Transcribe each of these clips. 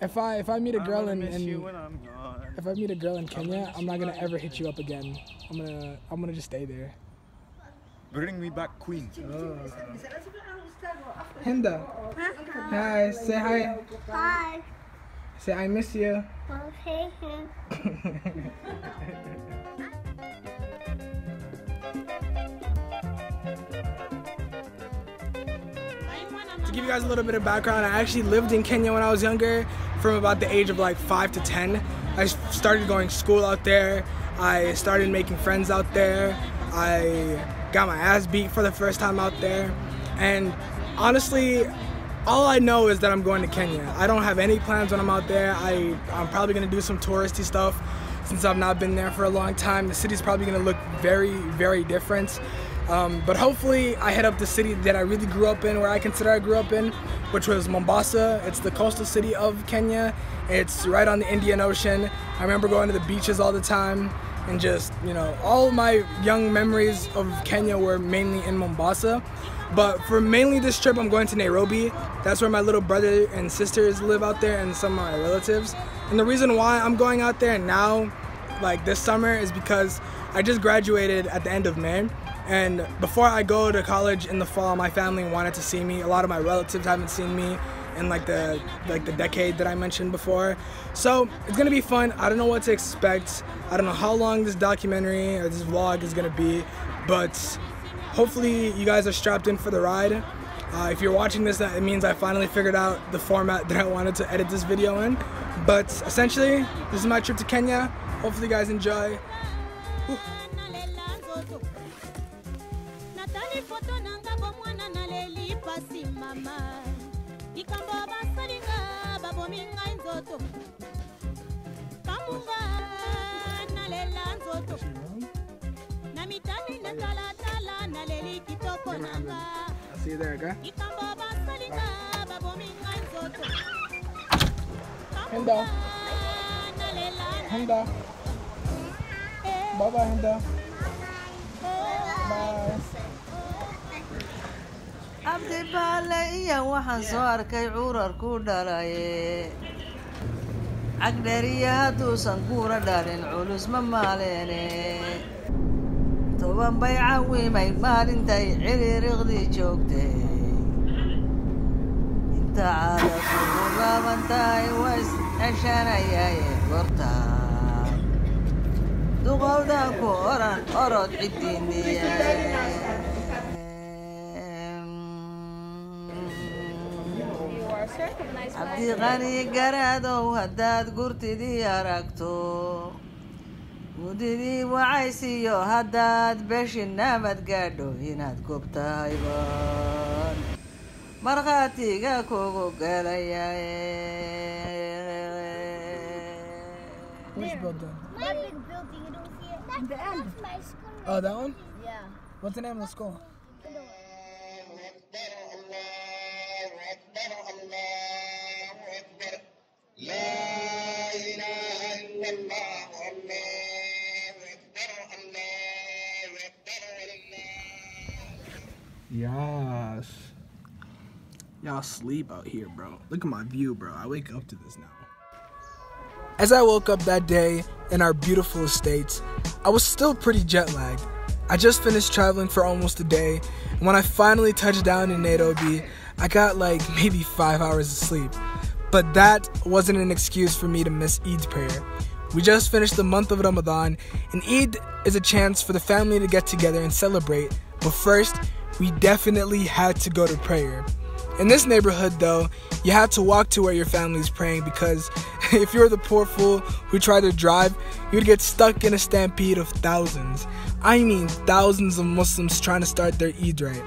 If I meet a girl in if I meet a girl in Kenya, I'm not gonna ever hit you up again. I'm gonna just stay there. Bring me back Queen. Oh. Hinda. Hi. Say hi. Hi. Say I miss you. Okay. To give you guys a little bit of background, I actually lived in Kenya when I was younger, from about the age of like 5 to 10. I started going to school out there. I started making friends out there. I got my ass beat for the first time out there. And honestly, all I know is that I'm going to Kenya. I don't have any plans when I'm out there. I'm probably gonna do some touristy stuff since I've not been there for a long time. The city's probably gonna look very, very different. But hopefully I head up the city that I really grew up in, where I consider I grew up in, which was Mombasa. It's the coastal city of Kenya. It's right on the Indian Ocean. I remember going to the beaches all the time, and just, you know, all my young memories of Kenya were mainly in Mombasa. But for mainly this trip, I'm going to Nairobi. That's where my little brother and sisters live out there, and some of my relatives. And the reason why I'm going out there now, like this summer, is because I just graduated at the end of May. And before I go to college in the fall, my family wanted to see me. A lot of my relatives haven't seen me in like the decade that I mentioned before. So it's gonna be fun. I don't know what to expect. I don't know how long this documentary or this vlog is gonna be, but hopefully you guys are strapped in for the ride. If you're watching this, it means I finally figured out the format that I wanted to edit this video in. But essentially, this is my trip to Kenya. Hopefully you guys enjoy. Whew. I'll see you there, okay? Hinda. Hinda. Bye-bye, Hinda. Bye. Abdi balaya waxaan soo arkay curar ku dhalaye Agdariya haduusan kuura dhalin culus ma maaleene toban bay caawimay maalintay ciriiriqdii joogtay inta caada kugu laabantahay ways ceshanayaaye gortaay duqowdan ku oran orod ciddiiniye Abdi Qani garadow haddaad gurtidii aragto gudidii wacaysiyo haddaad beshi nabad gaadho inaad gobtahay baan markhaatiga kugu galayaye. Which building? My big building, you don't see it? That's my school. Oh, that one? Yeah. What's the name of the school? Yes. Y'all sleep out here, bro. Look at my view, bro. I wake up to this now. As I woke up that day in our beautiful estates, I was still pretty jet lagged. I just finished traveling for almost a day, and when I finally touched down in Nairobi, I got like maybe 5 hours of sleep. But that wasn't an excuse for me to miss Eid's prayer. We just finished the month of Ramadan, and Eid is a chance for the family to get together and celebrate. But first, we definitely had to go to prayer. In this neighborhood, though, you had to walk to where your family's praying, because if you're the poor fool who tried to drive, you'd get stuck in a stampede of thousands. I mean thousands of Muslims trying to start their Eid right.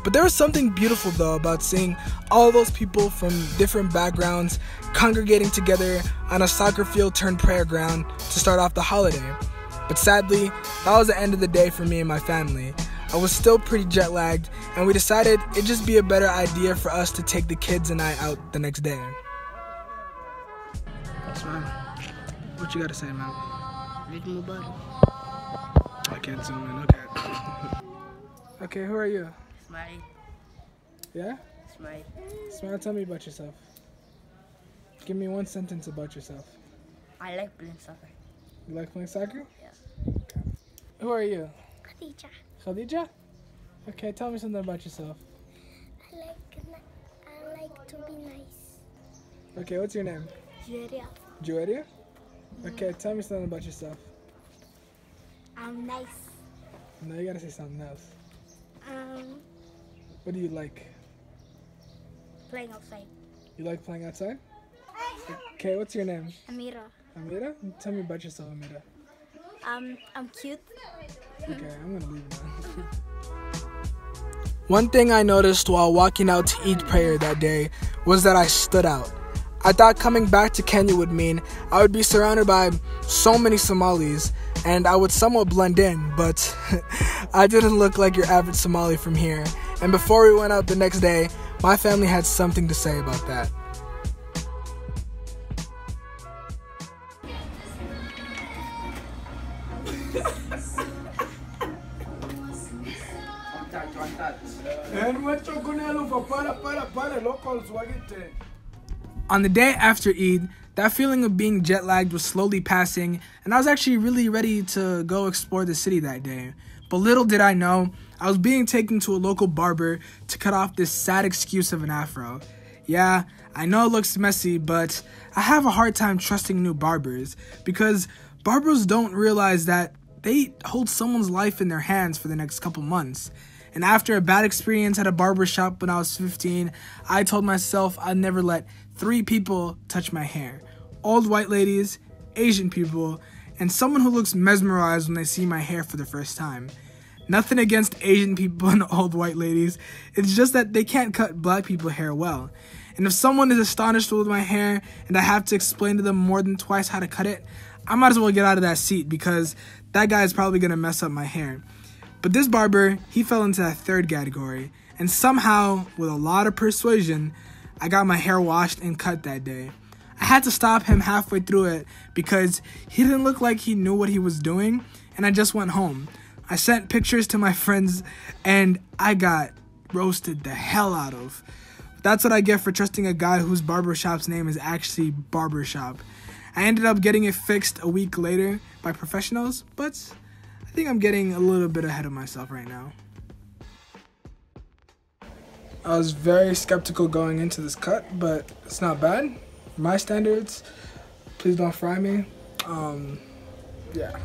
But there was something beautiful, though, about seeing all those people from different backgrounds congregating together on a soccer field turned prayer ground to start off the holiday. But sadly, that was the end of the day for me and my family. I was still pretty jet lagged, and we decided it'd just be a better idea for us to take the kids and I out the next day. That's right. What you gotta say, man? Read my Bible. I can't zoom in, okay. Okay, who are you? Smile. Yeah? Smile. Smile, tell me about yourself. Give me one sentence about yourself. I like playing soccer. You like playing soccer? Yeah. Okay. Who are you? Khadija. Khadija? Okay, tell me something about yourself. I like to be nice. Okay, what's your name? Julia. Julia? Okay, tell me something about yourself. I'm nice. No, you gotta say something else. What do you like? Playing outside. You like playing outside? Okay, what's your name? Amira. Amira? Tell me about yourself, Amira. I'm cute. Okay, I'm gonna leave now. One thing I noticed while walking out to Eid prayer that day was that I stood out. I thought coming back to Kenya would mean I would be surrounded by so many Somalis and I would somewhat blend in, but I didn't look like your average Somali from here. And before we went out the next day, my family had something to say about that. On the day after Eid, that feeling of being jet lagged was slowly passing, and I was actually really ready to go explore the city that day. But little did I know, I was being taken to a local barber to cut off this sad excuse of an afro. Yeah, I know it looks messy, but I have a hard time trusting new barbers because barbers don't realize that they hold someone's life in their hands for the next couple months. And after a bad experience at a barber shop when I was 15, I told myself I'd never let 3 people touch my hair. Old white ladies, Asian people, and someone who looks mesmerized when they see my hair for the first time. Nothing against Asian people and old white ladies, it's just that they can't cut black people hair well. And if someone is astonished with my hair and I have to explain to them more than twice how to cut it, I might as well get out of that seat because that guy is probably going to mess up my hair. But this barber, he fell into that 3rd category, and somehow, with a lot of persuasion, I got my hair washed and cut that day. I had to stop him halfway through it because he didn't look like he knew what he was doing, and I just went home. I sent pictures to my friends, and I got roasted the hell out of. That's what I get for trusting a guy whose barbershop's name is actually Barbershop. I ended up getting it fixed a week later by professionals, but I think I'm getting a little bit ahead of myself right now. I was very skeptical going into this cut, but it's not bad. For my standards, please don't fry me. Yeah.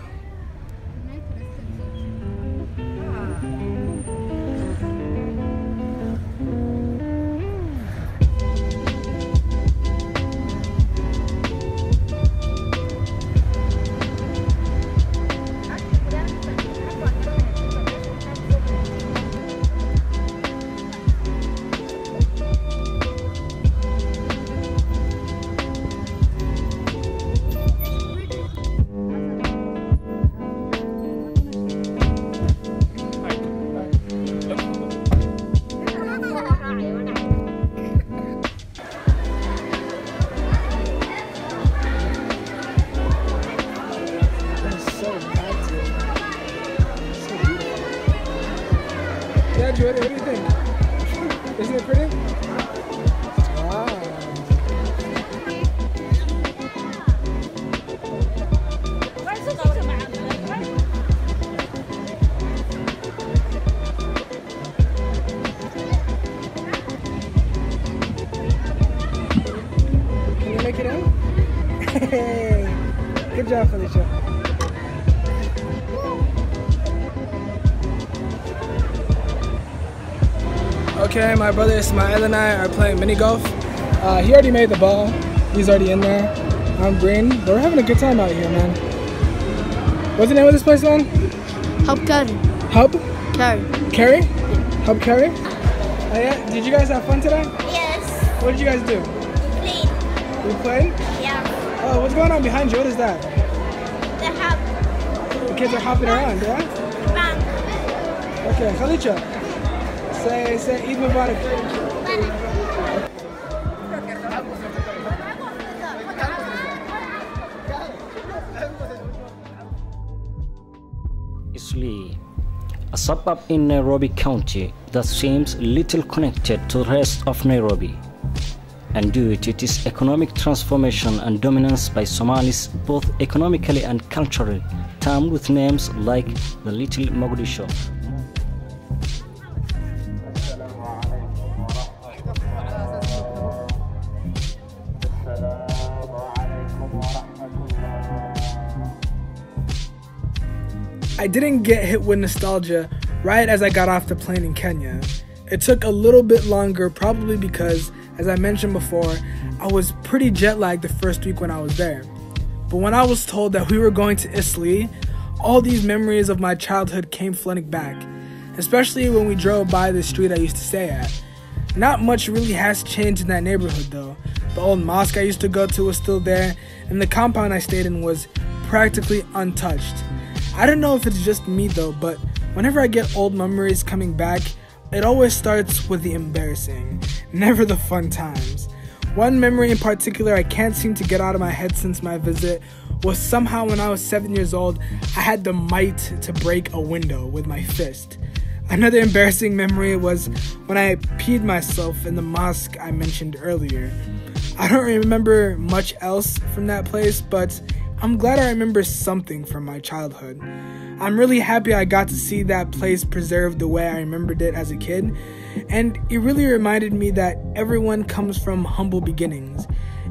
What do you think? Isn't it pretty? Wow. Can you make it in? Hey, good job, Felicia. Okay, my brother Ismail and I are playing mini golf. He already made the ball. He's already in there. I'm green, but we're having a good time out here, man. What's the name of this place, man? Hub Carry. Hub? Carry. Carry? Yeah. Hub Carry? Oh, yeah? Did you guys have fun today? Yes. What did you guys do? Clean. You played? Yeah. Oh, what's going on behind you? What is that? The hub. The kids are hopping around, yeah? Bank. Okay, Khalicha. Say Eid Mubarak. Isli, a suburb in Nairobi County that seems little connected to the rest of Nairobi. and due to its economic transformation and dominance by Somalis, both economically and culturally, termed with names like the Little Mogadishu. I didn't get hit with nostalgia right as I got off the plane in Kenya. It took a little bit longer, probably because, as I mentioned before, I was pretty jet lagged the first week when I was there. But when I was told that we were going to Isli, all these memories of my childhood came flooding back, especially when we drove by the street I used to stay at. Not much really has changed in that neighborhood though. The old mosque I used to go to was still there, and the compound I stayed in was practically untouched. I don't know if it's just me though, but whenever I get old memories coming back, it always starts with the embarrassing, never the fun times. One memory in particular I can't seem to get out of my head since my visit was somehow when I was 7 years old, I had the might to break a window with my fist. Another embarrassing memory was when I peed myself in the mosque I mentioned earlier. I don't remember much else from that place, but I'm glad I remember something from my childhood. I'm really happy I got to see that place preserved the way I remembered it as a kid, and it really reminded me that everyone comes from humble beginnings,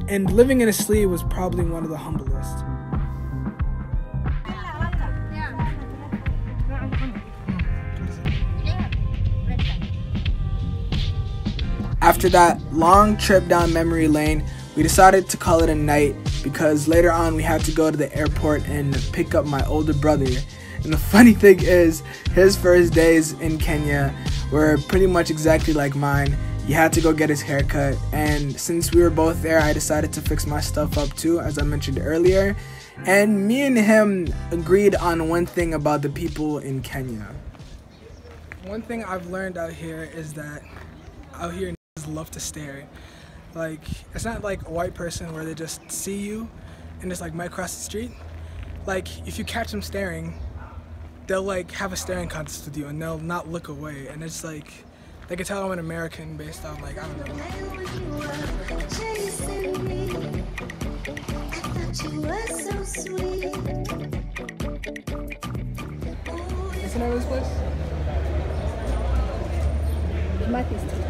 and living in Isli was probably one of the humblest. After that long trip down memory lane, we decided to call it a night because later on we had to go to the airport and pick up my older brother. And the funny thing is, his first days in Kenya were pretty much exactly like mine. He had to go get his hair cut, and since we were both there, I decided to fix my stuff up too, as I mentioned earlier. And me and him agreed on one thing about the people in Kenya. One thing I've learned out here is that out here niggas love to stare. Like, it's not like a white person where they just see you and just like might cross the street. Like, if you catch them staring, they'll like have a staring contest with you and they'll not look away. And it's like, they can tell I'm an American based on like, I don't know. What's the name of this place? Market Street.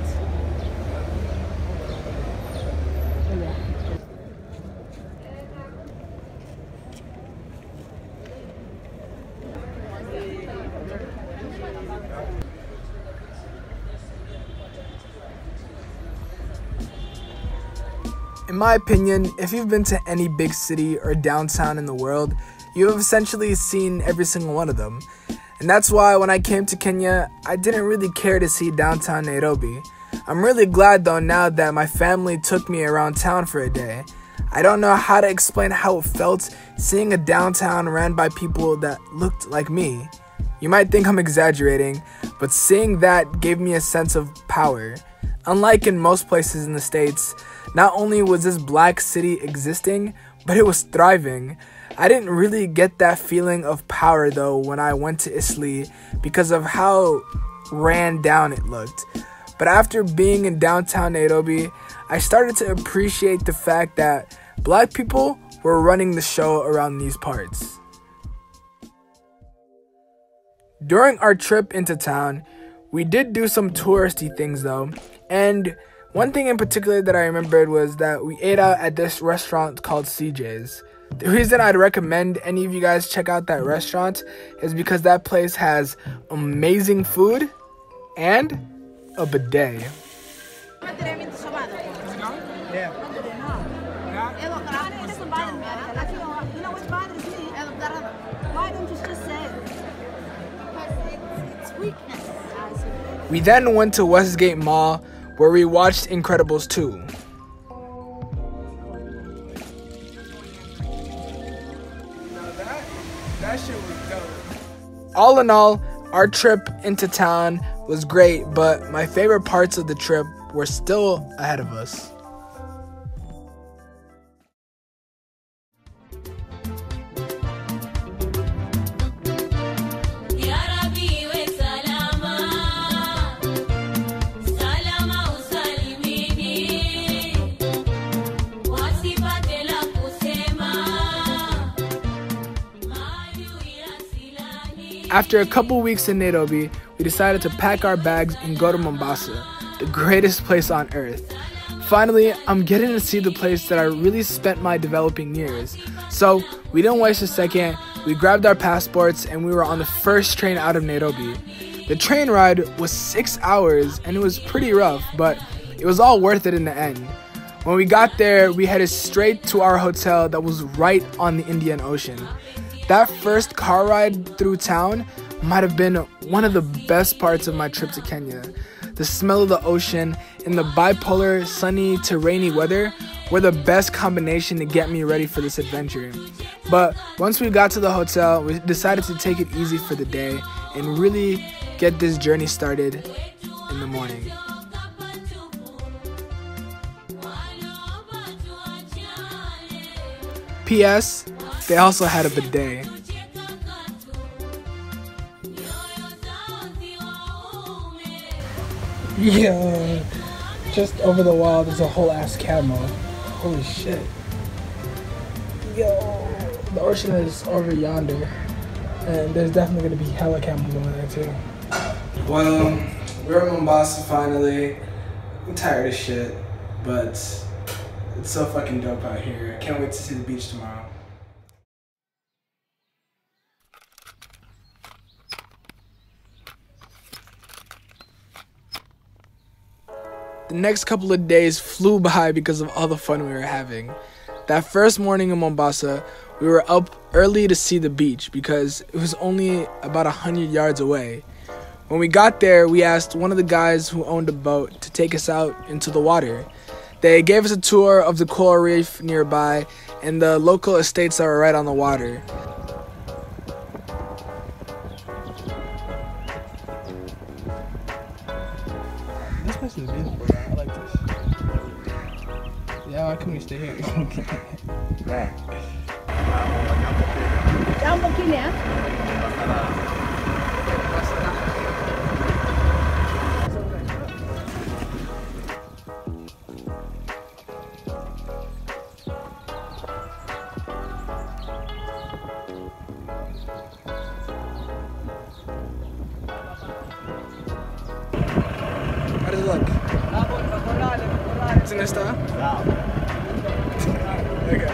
In my opinion, if you've been to any big city or downtown in the world, you have essentially seen every single one of them. And that's why when I came to Kenya, I didn't really care to see downtown Nairobi. I'm really glad though now that my family took me around town for a day. I don't know how to explain how it felt seeing a downtown ran by people that looked like me. You might think I'm exaggerating, but seeing that gave me a sense of power. Unlike in most places in the States, not only was this black city existing, but it was thriving. I didn't really get that feeling of power though when I went to Isli because of how ran down it looked. But after being in downtown Nairobi, I started to appreciate the fact that black people were running the show around these parts. During our trip into town, we did do some touristy things though, and one thing in particular that I remembered was that we ate out at this restaurant called CJ's. The reason I'd recommend any of you guys check out that restaurant is because that place has amazing food and a bidet. We then went to Westgate Mall where we watched Incredibles 2. That shit was dope. All in all, our trip into town was great, but my favorite parts of the trip were still ahead of us. After a couple weeks in Nairobi, we decided to pack our bags and go to Mombasa, the greatest place on earth. Finally, I'm getting to see the place that I really spent my developing years. So, we didn't waste a second, we grabbed our passports and we were on the first train out of Nairobi. The train ride was 6 hours and it was pretty rough, but it was all worth it in the end. When we got there, we headed straight to our hotel that was right on the Indian Ocean. That first car ride through town might have been one of the best parts of my trip to Kenya. The smell of the ocean and the bipolar sunny to rainy weather were the best combination to get me ready for this adventure. But once we got to the hotel, we decided to take it easy for the day and really get this journey started in the morning. P.S. They also had a bidet. Yo, just over the wall, there's a whole ass camel. Holy shit. Yo, the ocean is over yonder, and there's definitely gonna be hella camels over there too. Well, we're in Mombasa finally. I'm tired of shit, but it's so fucking dope out here. I can't wait to see the beach tomorrow. The next couple of days flew by because of all the fun we were having. That first morning in Mombasa, we were up early to see the beach because it was only about 100 yards away. When we got there, we asked one of the guys who owned a boat to take us out into the water. They gave us a tour of the coral reef nearby and the local estates that were right on the water. This place is beautiful, man. I like this. Yeah, why couldn't we stay here? Right. Jambo kini ya? How does it look? Isn't it style? Okay.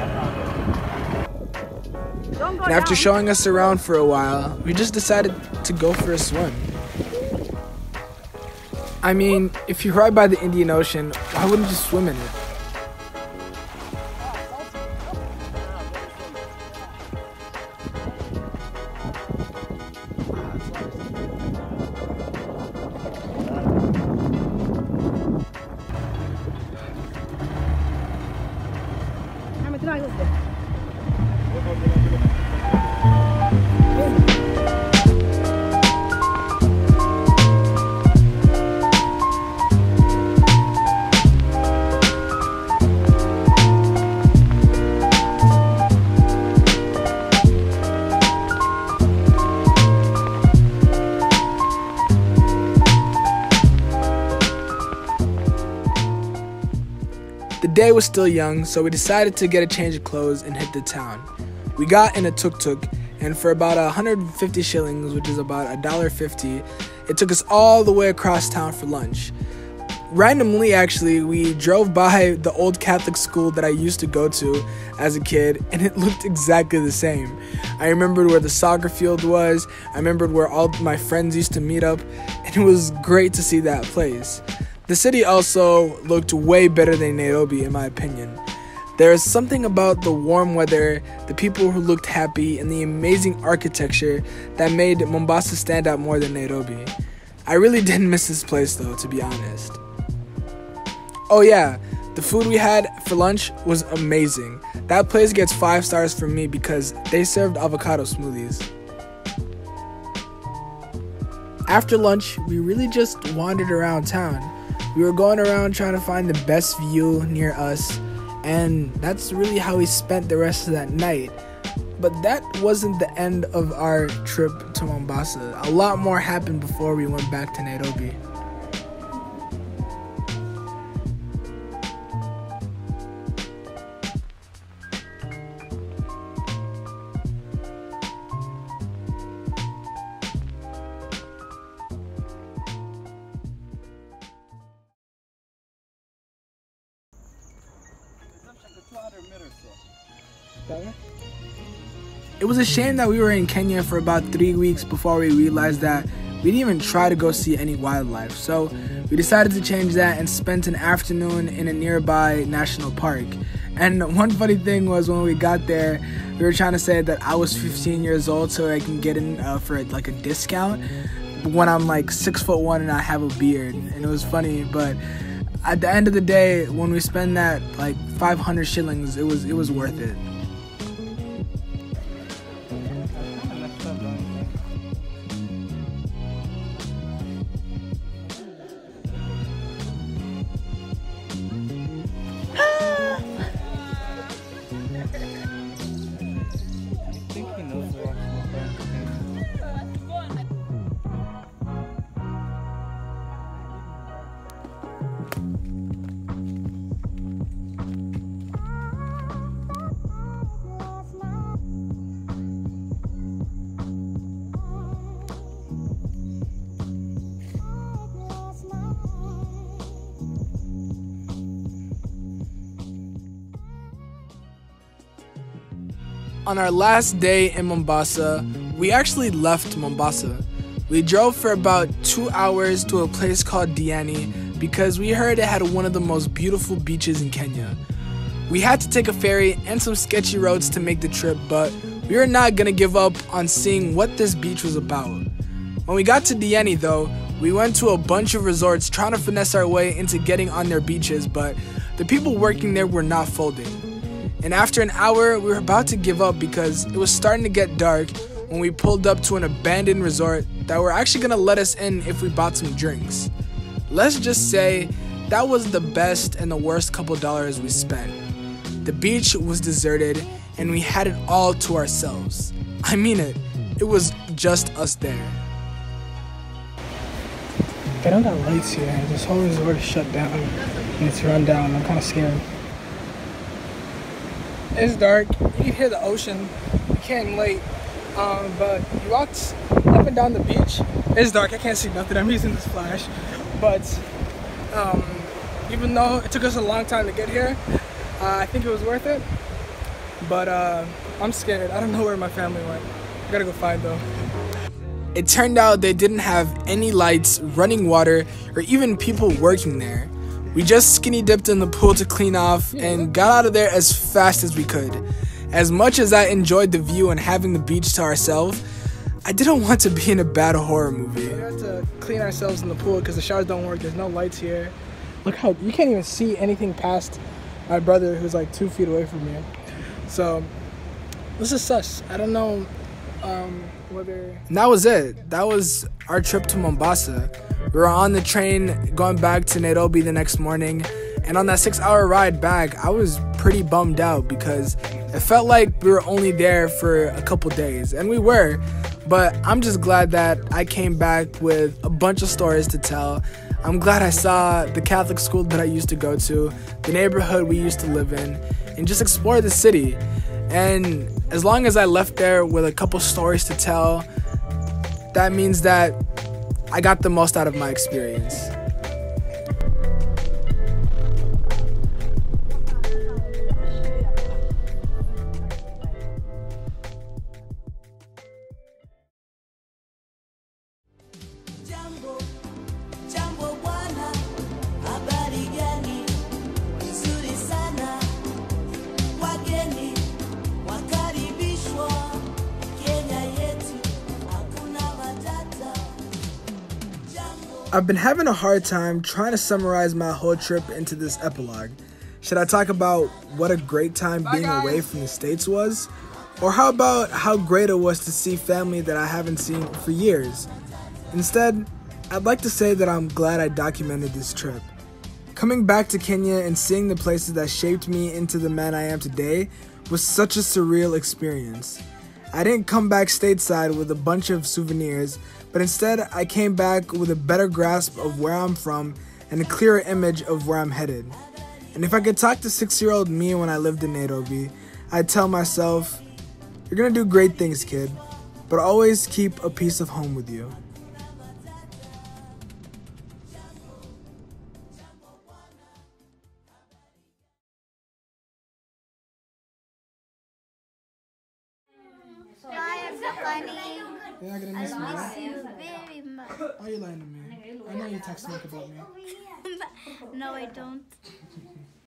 And after showing us around for a while, we just decided to go for a swim. I mean, if you're right by the Indian Ocean, why wouldn't you swim in it? The day was still young, so we decided to get a change of clothes and hit the town. We got in a tuk-tuk, and for about 150 shillings, which is about $1.50, it took us all the way across town for lunch. Randomly, actually, we drove by the old Catholic school that I used to go to as a kid, and it looked exactly the same. I remembered where the soccer field was, I remembered where all my friends used to meet up, and it was great to see that place. The city also looked way better than Nairobi, in my opinion. There is something about the warm weather, the people who looked happy, and the amazing architecture that made Mombasa stand out more than Nairobi. I really didn't miss this place though, to be honest. Oh yeah, the food we had for lunch was amazing. That place gets 5 stars from me because they served avocado smoothies. After lunch, we really just wandered around town. We were going around trying to find the best view near us, and that's really how we spent the rest of that night. But that wasn't the end of our trip to Mombasa. A lot more happened before we went back to Nairobi. It was a shame that we were in Kenya for about 3 weeks before we realized that we didn't even try to go see any wildlife. So we decided to change that and spent an afternoon in a nearby national park. And one funny thing was when we got there, we were trying to say that I was 15 years old so I can get in for like a discount when I'm like 6'1" and I have a beard. And it was funny, but at the end of the day, when we spend that like 500 shillings, it was worth it. On our last day in Mombasa, we actually left Mombasa. We drove for about 2 hours to a place called Qani because we heard it had one of the most beautiful beaches in Kenya. We had to take a ferry and some sketchy roads to make the trip, but we were not gonna give up on seeing what this beach was about. When we got to Qani though, we went to a bunch of resorts trying to finesse our way into getting on their beaches, but the people working there were not folding. And after an hour, we were about to give up because it was starting to get dark when we pulled up to an abandoned resort that were actually gonna let us in if we bought some drinks. Let's just say that was the best and the worst couple dollars we spent. The beach was deserted and we had it all to ourselves. I mean it was just us there. They don't got lights here. This whole resort is shut down and it's run down. I'm kind of scared. It's dark. You can hear the ocean. We came late, but you walked up and down the beach. It's dark. I can't see nothing. I'm using this flash, but even though it took us a long time to get here, I think it was worth it. But I'm scared. I don't know where my family went. I gotta go find them. It turned out they didn't have any lights, running water, or even people working there. We just skinny dipped in the pool to clean off and got out of there as fast as we could. As much as I enjoyed the view and having the beach to ourselves, I didn't want to be in a bad horror movie. We had to clean ourselves in the pool because the showers don't work. There's no lights here. Look how you can't even see anything past my brother who's like 2 feet away from me. So this is sus. I don't know whether... And that was it. That was our trip to Mombasa. We were on the train going back to Nairobi the next morning, and on that 6-hour ride back, I was pretty bummed out because it felt like we were only there for a couple days, and we were, but I'm just glad that I came back with a bunch of stories to tell. I'm glad I saw the Catholic school that I used to go to, the neighborhood we used to live in, and just explore the city. And as long as I left there with a couple stories to tell, that means that I got the most out of my experience. I've been having a hard time trying to summarize my whole trip into this epilogue. Should I talk about what a great time being away from the States was? Or how about how great it was to see family that I haven't seen for years? Instead, I'd like to say that I'm glad I documented this trip. Coming back to Kenya and seeing the places that shaped me into the man I am today was such a surreal experience. I didn't come back stateside with a bunch of souvenirs, but instead I came back with a better grasp of where I'm from and a clearer image of where I'm headed. And if I could talk to 6-year-old me when I lived in Nairobi, I'd tell myself, "You're gonna do great things, kid, but always keep a piece of home with you." Qani. You're not gonna miss me, I miss right? you very much. Oh, you're lying to me. I know you texted me about me. No, I don't.